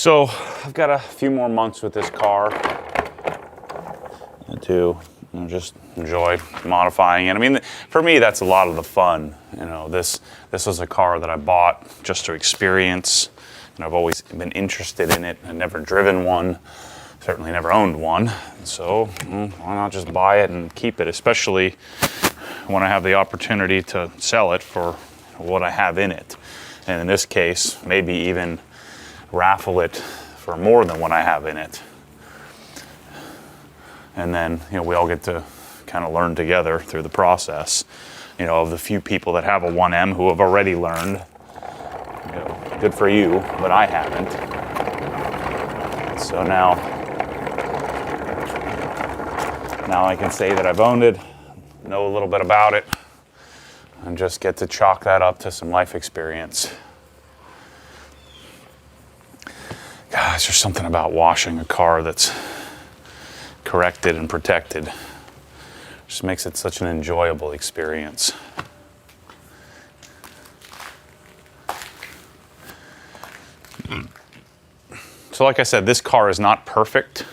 So I've got a few more months with this car to just enjoy modifying it. I mean, for me, that's a lot of the fun. This was a car that I bought just to experience, and I've always been interested in it. I've never driven one, certainly never owned one. So why not just buy it and keep it, especially when I have the opportunity to sell it for what I have in it. And in this case, maybe even raffle it for more than what I have in it. And then, we all get to kind of learn together through the process, of the few people that have a 1M who have already learned. Good for you, but I haven't. So now I can say that I've owned it, know a little bit about it, and just get to chalk that up to some life experience. Gosh, there's something about washing a car that's corrected and protected. Just makes it such an enjoyable experience. So like I said, this car is not perfect.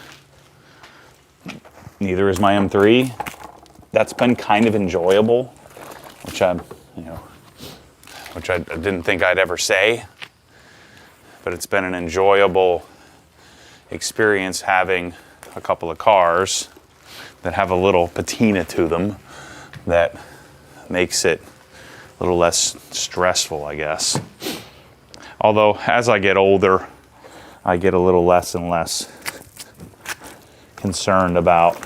Neither is my M3. That's been kind of enjoyable, which I didn't think I'd ever say. But it's been an enjoyable experience having a couple of cars that have a little patina to them that makes it a little less stressful, I guess. Although, as I get older, I get a little less and less concerned about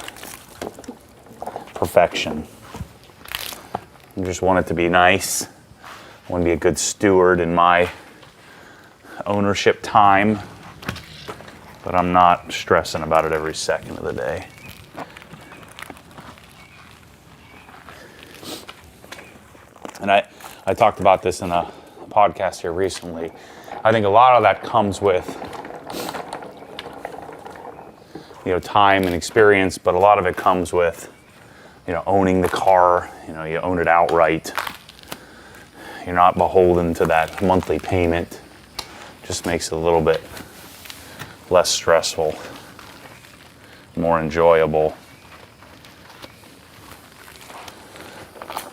perfection. I just want it to be nice. I want to be a good steward in my ownership time, but I'm not stressing about it every second of the day. And I talked about this in a podcast here recently. I think a lot of that comes with time and experience, but a lot of it comes with owning the car. You own it outright. You're not beholden to that monthly payment. Just makes it a little bit less stressful, more enjoyable,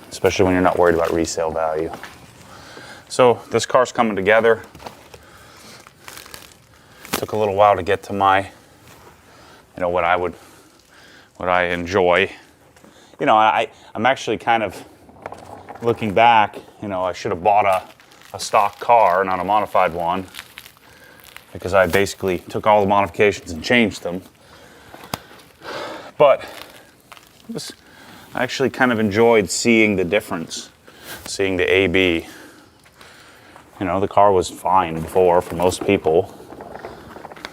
especially when you're not worried about resale value. So this car's coming together. Took a little while to get to my, what I enjoy. I'm actually kind of looking back, I should have bought a stock car, not a modified one, because I basically took all the modifications and changed them. But I actually kind of enjoyed seeing the difference, seeing the AB. The car was fine before for most people.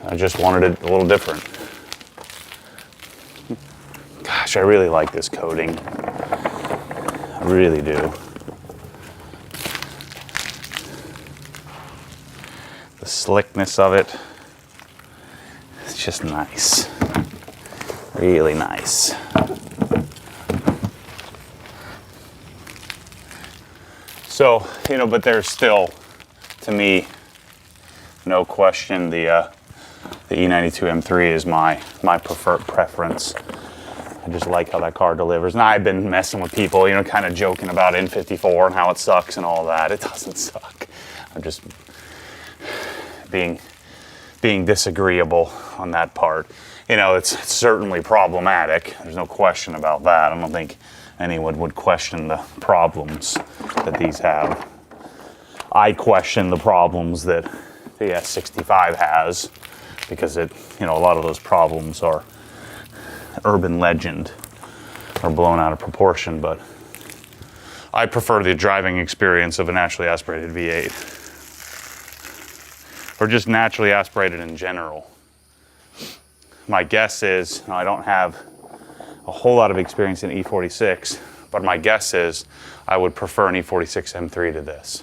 I just wanted it a little different. Gosh, I really like this coating. I really do. The slickness of it, it's just nice. Really nice. So, but there's still, to me, no question the E92 M3 is my preferred preference. I just like how that car delivers. Now, I've been messing with people, kind of joking about N54 and how it sucks and all that. It doesn't suck. I'm just being disagreeable on that part. It's certainly problematic. There's no question about that. I don't think anyone would question the problems that these have. I question the problems that the S65 has, because a lot of those problems are urban legend or blown out of proportion, but I prefer the driving experience of a naturally aspirated V8. Or just naturally aspirated in general. My guess is, I don't have a whole lot of experience in E46, but my guess is I would prefer an E46 M3 to this.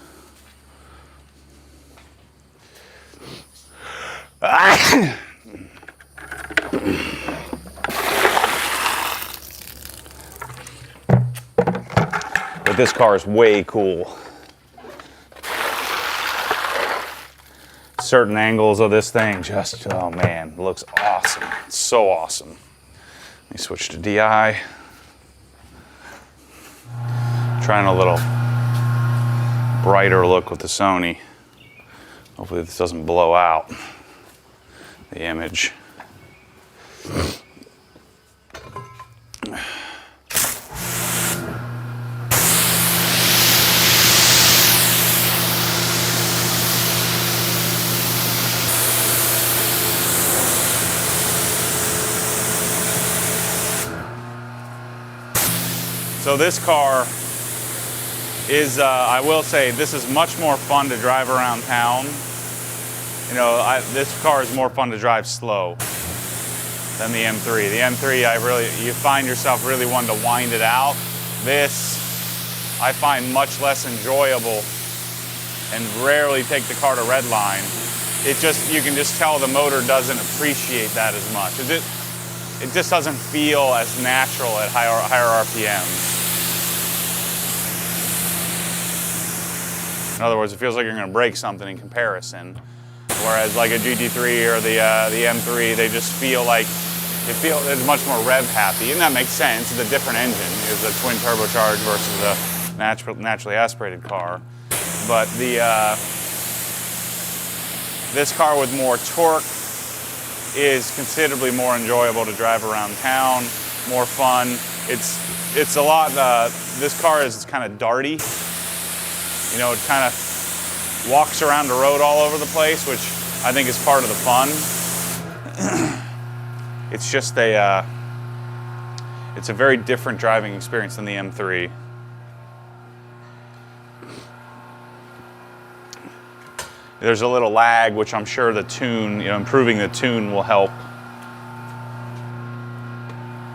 But this car is way cool. certain angles of this thing just, oh man, it looks awesome. It's so awesome. Let me switch to DI. Trying a little brighter look with the Sony. Hopefully this doesn't blow out the image. So this car is, I will say, this is much more fun to drive around town. You know, this car is more fun to drive slow than the M3. The M3, you find yourself really wanting to wind it out. This, I find much less enjoyable and rarely take the car to redline. You can just tell the motor doesn't appreciate that as much. It just doesn't feel as natural at higher RPMs. In other words, it feels like you're going to break something in comparison. Whereas like a GT3 or the M3, they just feel like, it's much more rev happy. And that makes sense. It's a different engine. It's a twin turbocharged versus a naturally aspirated car. But this car with more torque is considerably more enjoyable to drive around town, more fun. It's a lot, this car is kind of darty. You know, it kind of walks around the road all over the place, which I think is part of the fun. It's just it's a very different driving experience than the M3. There's a little lag, which I'm sure the tune, improving the tune will help.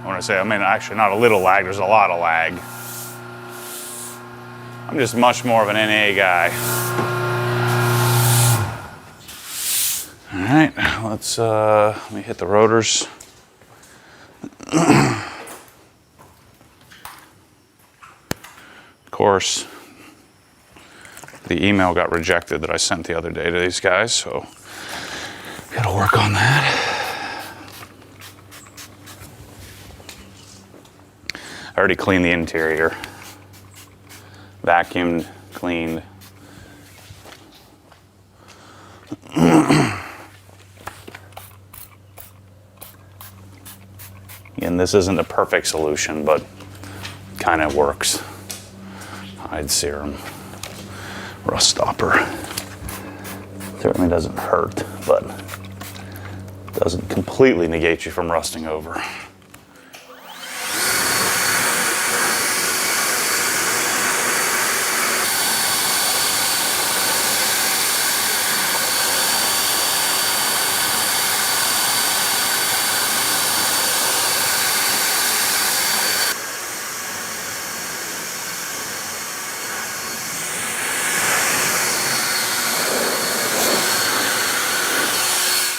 Actually not a little lag, there's a lot of lag. I'm just much more of an NA guy. All right, let me hit the rotors. Of course, the email got rejected that I sent the other day to these guys, so gotta work on that. I already cleaned the interior. Vacuumed, cleaned. And this isn't a perfect solution, but kind of works. Hide serum, rust stopper. Certainly doesn't hurt, but doesn't completely negate you from rusting over.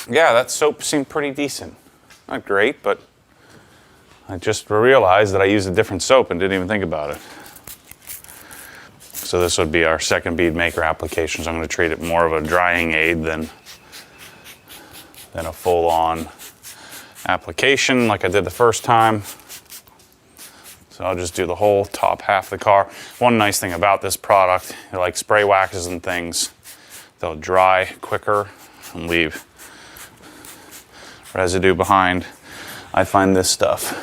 Yeah, that soap seemed pretty decent. Not great, but I just realized that I used a different soap and didn't even think about it. So this would be our second bead maker application. So I'm going to treat it more of a drying aid than a full-on application like I did the first time. So I'll just do the whole top half of the car. One nice thing about this product, like spray waxes and things, they'll dry quicker and leave residue behind. I find this stuff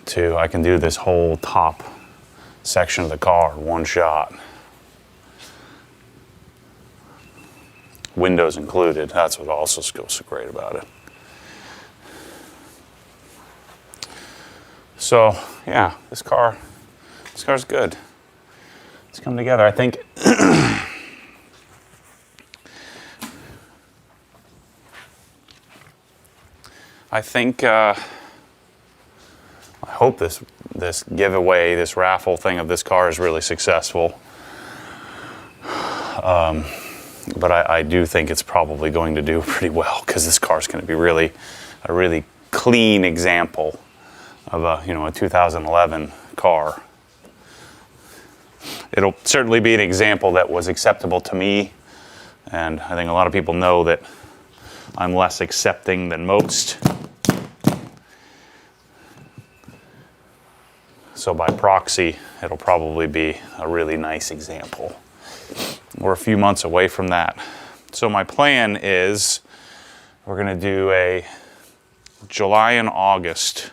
too. I can do this whole top section of the car in one shot. Windows included. That's what also feels so great about it. So yeah, this car's good. It's come together. I think I hope this giveaway, this raffle thing of this car is really successful. But I do think it's probably going to do pretty well because this car is going to be a really clean example of a 2011 car. It'll certainly be an example that was acceptable to me And I think a lot of people know that I'm less accepting than most. So by proxy, it'll probably be a really nice example. We're a few months away from that. So my plan is we're going to do a July and August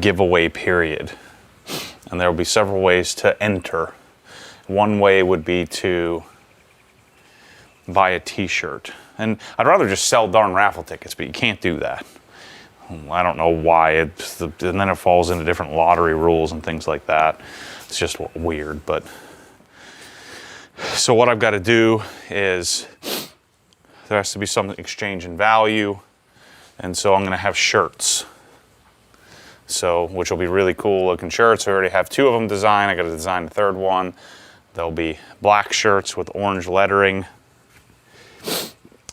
giveaway period. And there will be several ways to enter. One way would be to buy a t-shirt. And I'd rather just sell darn raffle tickets, but you can't do that. I don't know why. And then it falls into different lottery rules and things like that. It's just weird. But so what I've got to do is there has to be some exchange in value. And so I'm going to have shirts. So, which will be really cool looking shirts. I already have 2 of them designed. I got to design the 3rd one. There'll be black shirts with orange lettering.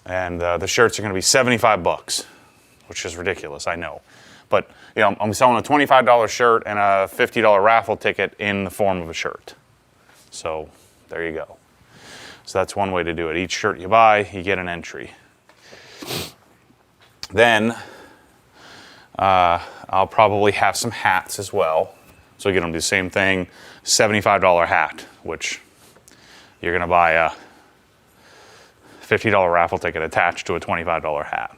And the shirts are going to be $75. Which is ridiculous, I know. But you know, I'm selling a $25 shirt and a $50 raffle ticket in the form of a shirt. So there you go. So that's one way to do it. Each shirt you buy, you get an entry. Then I'll probably have some hats as well. So you get them to do the same thing, $75 hat, which you're gonna buy a $50 raffle ticket attached to a $25 hat.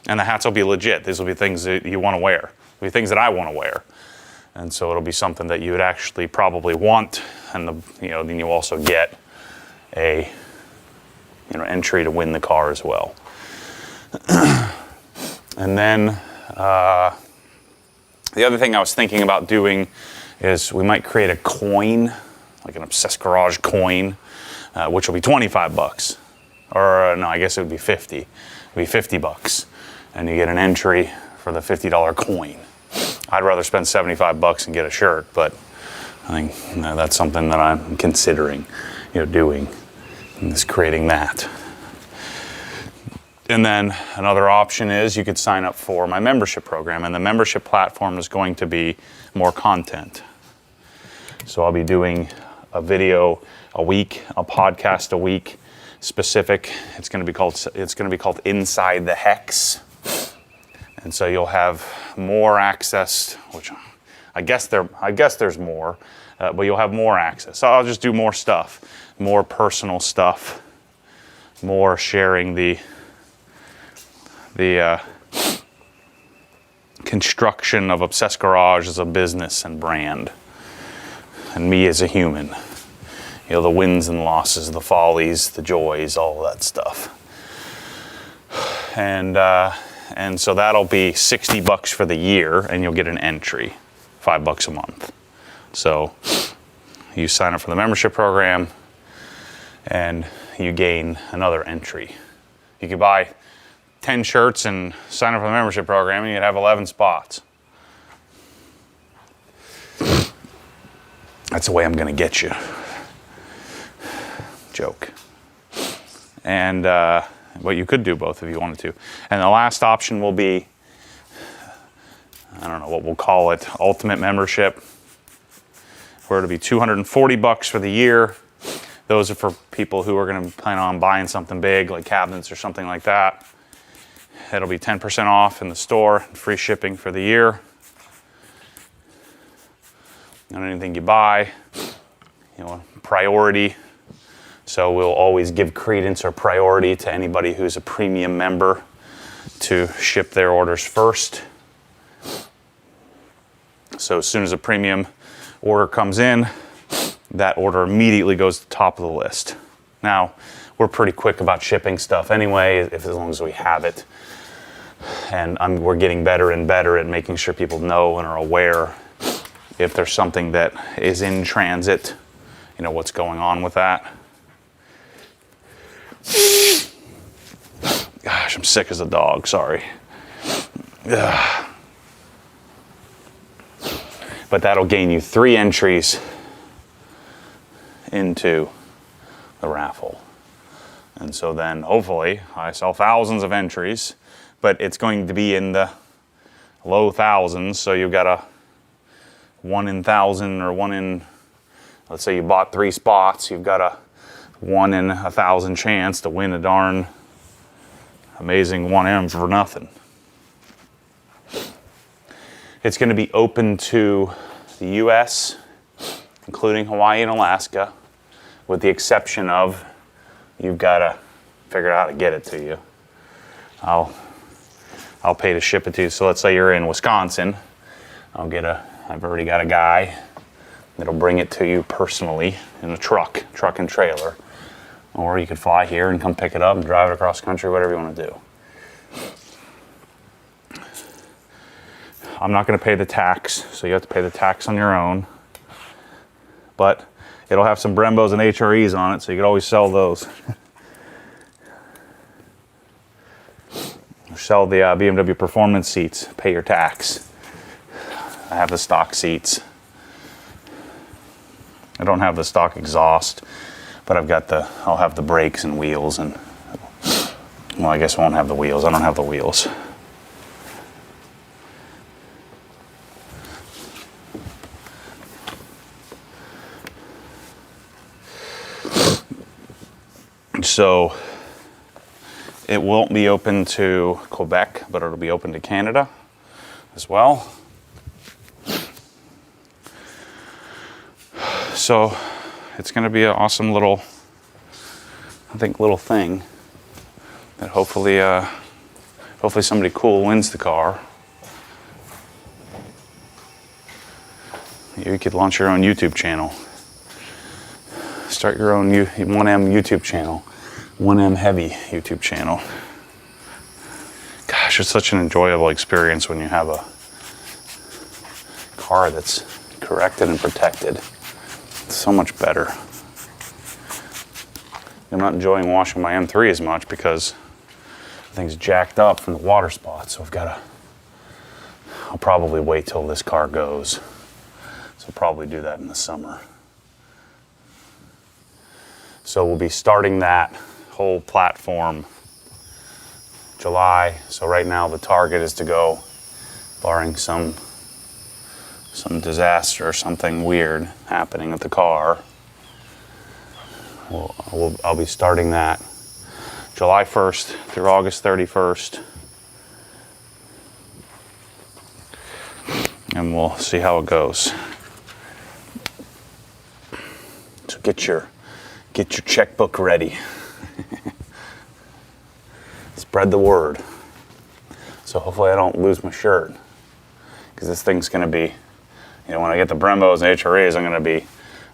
And the hats will be legit. These will be things that you want to wear. They'll be things that I want to wear. And so it'll be something that you would actually probably want. And then you also get a entry to win the car as well. And then the other thing I was thinking about doing is we might create a coin, like an Obsessed Garage coin, which will be $25. Or no, I guess it would be 50. It would be $50. And you get an entry for the $50 coin. I'd rather spend $75 and get a shirt, but I think that's something that I'm considering, doing, is creating that. And then another option is you could sign up for my membership program, and the membership platform is going to be more content. So I'll be doing a video a week, a podcast a week, specific. It's going to be called Inside the Hex. And so you'll have more access, which I guess there's more, but you'll have more access. So I'll just do more stuff, more personal stuff, more sharing the construction of Obsessed Garage as a business and brand, and me as a human. The wins and losses, the follies, the joys, all of that stuff. And so that'll be $60 for the year, and you'll get an entry, $5 a month. So you sign up for the membership program, and you gain another entry. You could buy 10 shirts and sign up for the membership program, and you'd have 11 spots. That's the way I'm going to get you. Joke. And but you could do both if you wanted to. And the last option will be, I don't know what we'll call it, ultimate membership, where it'll be $240 for the year. Those are for people who are going to plan on buying something big, like cabinets or something like that. It'll be 10% off in the store, free shipping for the year. On anything you buy, priority. So we'll always give credence or priority to anybody who's a premium member to ship their orders first. So as soon as a premium order comes in, that order immediately goes to the top of the list. Now, we're pretty quick about shipping stuff anyway, as long as we have it. And we're getting better and better at making sure people know and are aware if there's something that is in transit, what's going on with that. Gosh, I'm sick as a dog, sorry. Ugh. But that'll gain you 3 entries into the raffle. And so then hopefully I sell thousands of entries, but it's going to be in the low thousands. So you've got a 1 in 1,000 or 1 in, let's say you bought 3 spots, you've got a 1 in 1,000 chance to win a darn amazing 1M for nothing. It's going to be open to the US, including Hawaii and Alaska, with the exception of you've got to figure out how to get it to you. I'll pay to ship it to you. So let's say you're in Wisconsin. I've already got a guy that'll bring it to you personally in a truck and trailer. Or you could fly here and come pick it up and drive it across country, whatever you want to do. I'm not going to pay the tax, so you have to pay the tax on your own. But it'll have some Brembos and HREs on it, so you could always sell those. Sell the BMW performance seats, pay your tax. I have the stock seats. I don't have the stock exhaust, but I'll have the brakes and wheels and, well, I guess I won't have the wheels. I don't have the wheels. So it won't be open to Quebec, but it'll be open to Canada as well. So it's going to be an awesome little thing that hopefully somebody cool wins the car. You could launch your own YouTube channel. Start your own 1M YouTube channel. 1M Heavy YouTube channel. Gosh, it's such an enjoyable experience when you have a car that's corrected and protected. It's so much better. I'm not enjoying washing my M3 as much because the thing's jacked up from the water spots, so I'll probably wait till this car goes. So I'll probably do that in the summer. So we'll be starting that whole platform July. So right now the target is to go, barring some disaster or something weird happening with the car. I'll be starting that July 1st through August 31st. And we'll see how it goes. So get your checkbook ready. Spread the word. So hopefully I don't lose my shirt, because this thing's going to be, when I get the Brembos and HRAs, I'm going to be,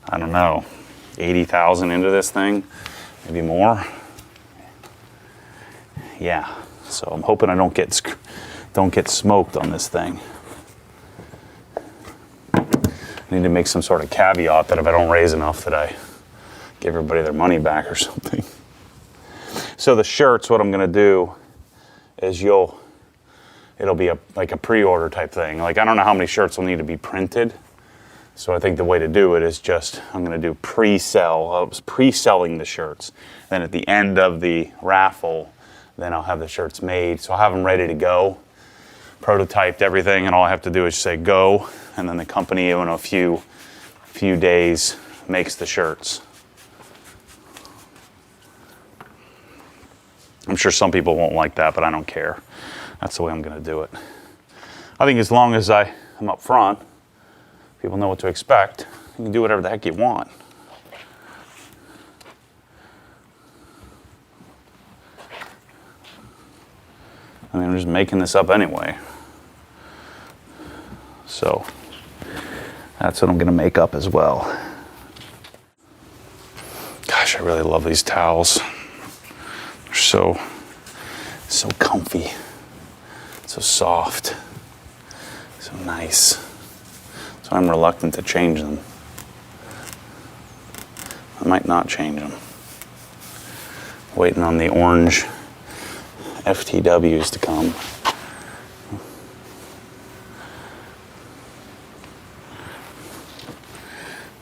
I don't know, 80,000 into this thing, maybe more. Yeah. So I'm hoping I don't get smoked on this thing. I need to make some sort of caveat that if I don't raise enough, that I give everybody their money back or something. So the shirts, what I'm going to do is it'll be like a pre-order type thing. Like, I don't know how many shirts will need to be printed. So I think the way to do it is I'm going to do pre-sell. I was pre-selling the shirts. Then at the end of the raffle, then I'll have the shirts made. So I'll have them ready to go, prototyped, everything, and all I have to do is say go, and then the company in a few days makes the shirts. I'm sure some people won't like that, but I don't care. That's the way I'm going to do it. I think as long as I'm up front, people know what to expect, you can do whatever the heck you want. I mean, I'm just making this up anyway. So that's what I'm going to make up as well. Gosh, I really love these towels. They're so comfy, so soft, so nice. So I'm reluctant to change them. I might not change them. Waiting on the orange FTWs to come.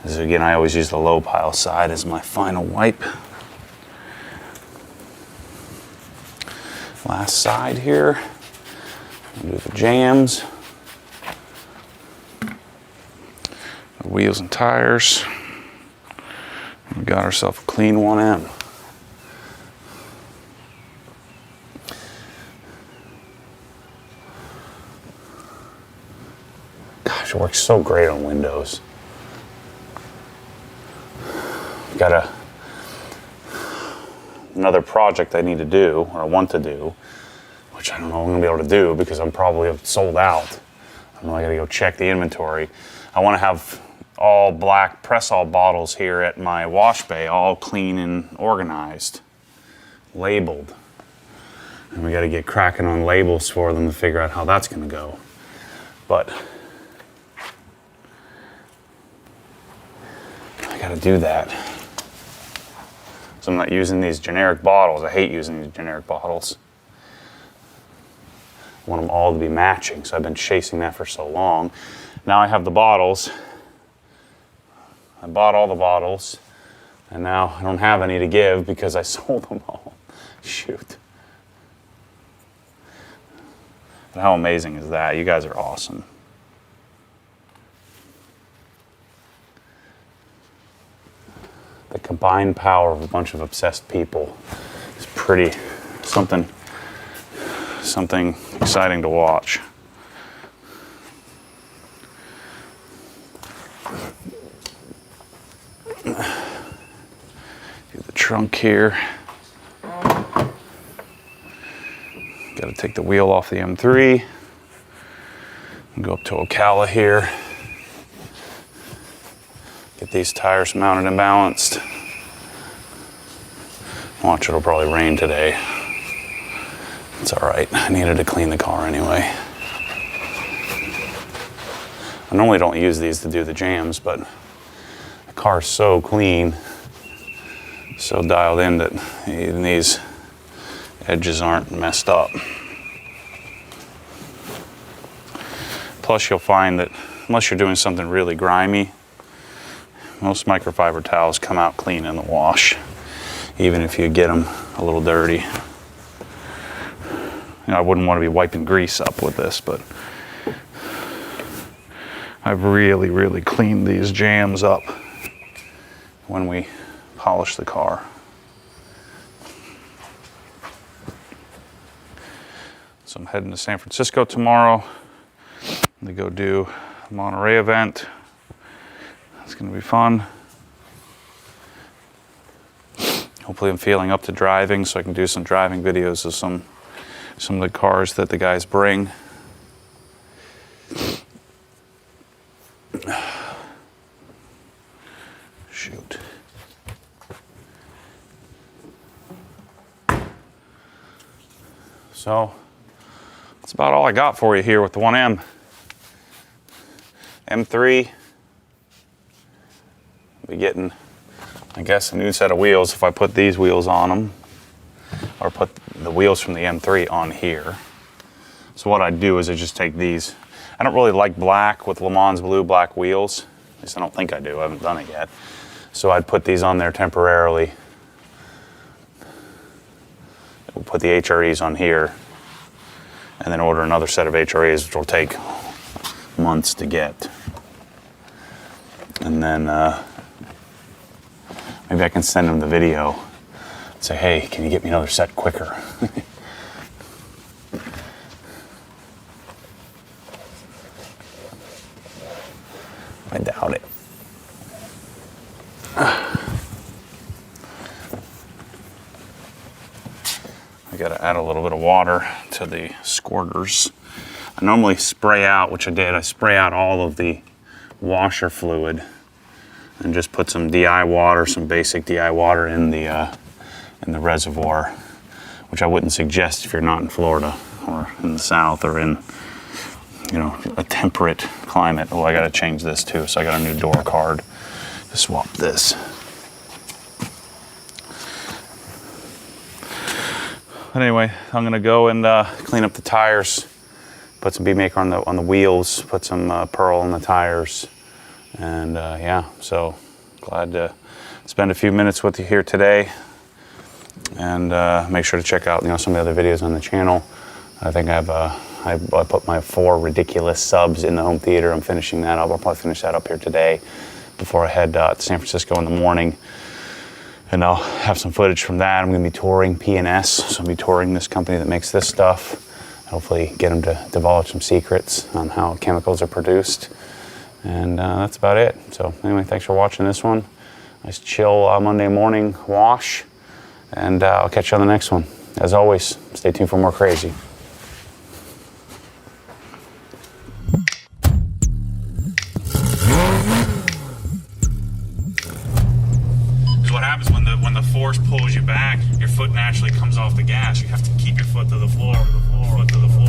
As again, I always use the low pile side as my final wipe. Last side here, do the jams, the wheels and tires, We got ourselves a clean 1M. Gosh, it works so great on Windows. Got another project I need to do, or I want to do, which I don't know if I'm gonna be able to do because I'm probably sold out. I gotta go check the inventory. I want to have all black press-all bottles here at my wash bay, all clean and organized, labeled. And we gotta get cracking on labels for them to figure out how that's gonna go. But I gotta do that. So I'm not using these generic bottles. I hate using these generic bottles. I want them all to be matching, so I've been chasing that for so long. Now I have the bottles. I bought all the bottles, and now I don't have any to give because I sold them all. Shoot. But how amazing is that? You guys are awesome. The combined power of a bunch of obsessed people is pretty something exciting to watch. Do the trunk here. Got to take the wheel off the M3 and go up to Ocala here. Get these tires mounted and balanced. Watch, it'll probably rain today. It's all right. I needed to clean the car anyway. I normally don't use these to do the jams, but the car's so clean, so dialed in that even these edges aren't messed up. Plus, you'll find that unless you're doing something really grimy, most microfiber towels come out clean in the wash, even if you get them a little dirty. You know, I wouldn't want to be wiping grease up with this, but I've really cleaned these jams up when we polish the car. So I'm heading to San Francisco tomorrow to go do a Monterey event. It's going to be fun. Hopefully I'm feeling up to driving so I can do some driving videos of some of the cars that the guys bring. Shoot. So that's about all I got for you here with the 1M. M3. Be getting, I guess, a new set of wheels if I put these wheels on them, or put the wheels from the M3 on here. So what I'd do is I just take these. I don't really like black with Le Mans blue black wheels. At least I don't think I do. I haven't done it yet. So I'd put these on there temporarily. We'll put the HREs on here, and then order another set of HREs, which will take months to get. And then maybe I can send them the video and say, hey, can you get me another set quicker? I doubt it. I gotta add a little bit of water to the squirters. I normally spray out, which I did, I spray out all of the washer fluid and just put some DI water, some basic DI water in the reservoir, which I wouldn't suggest if you're not in Florida or in the South or in, you know, a temperate climate. Oh, I gotta change this too, so I got a new door card to swap this. But anyway, I'm gonna go and clean up the tires, put some bead maker on the wheels, put some pearl on the tires, and yeah, so glad to spend a few minutes with you here today. And make sure to check out, you know, some of the other videos on the channel. I think I put my 4 ridiculous subs in the home theater. I'm finishing that up. I'll probably finish that up here today before I head to San Francisco in the morning. and I'll have some footage from that. I'm going to be touring P&S, so I'll be touring this company that makes this stuff. Hopefully get them to divulge some secrets on how chemicals are produced. And that's about it. So anyway, thanks for watching this one. Nice chill Monday morning wash. And I'll catch you on the next one. As always, stay tuned for more crazy. What happens when the force pulls you back, your foot naturally comes off the gas. You have to keep your foot to the floor, to the floor.